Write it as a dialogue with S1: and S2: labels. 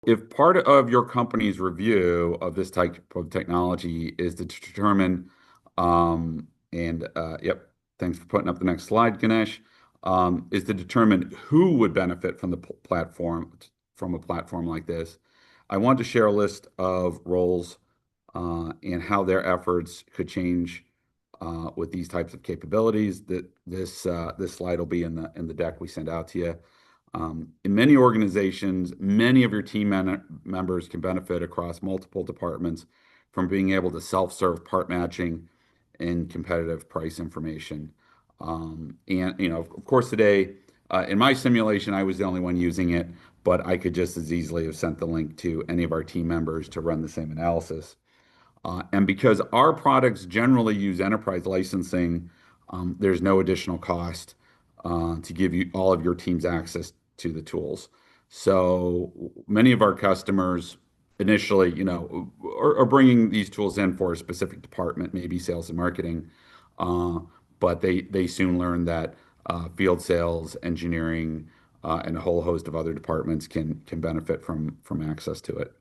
S1: If part of your company's review of this type of technology is to determine, yep, thanks for putting up the next slide, Ganesh, is to determine who would benefit from the platform, from a platform like this. I want to share a list of roles and how their efforts could change with these types of capabilities. This slide will be in the deck we send out to you. In many organizations, many of your team members can benefit across multiple departments from being able to self-serve part matching and competitive price information. And of course, today in my simulation, I was the only one using it, but I could just as easily have sent the link to any of our team members to run the same analysis. And because our products generally use enterprise licensing, there's no additional cost to give you all of your teams access to the tools. So many of our customers initially, are bringing these tools in for a specific department, maybe sales and marketing, uh, but they soon learn that field sales, engineering, and a whole host of other departments can benefit from access to it.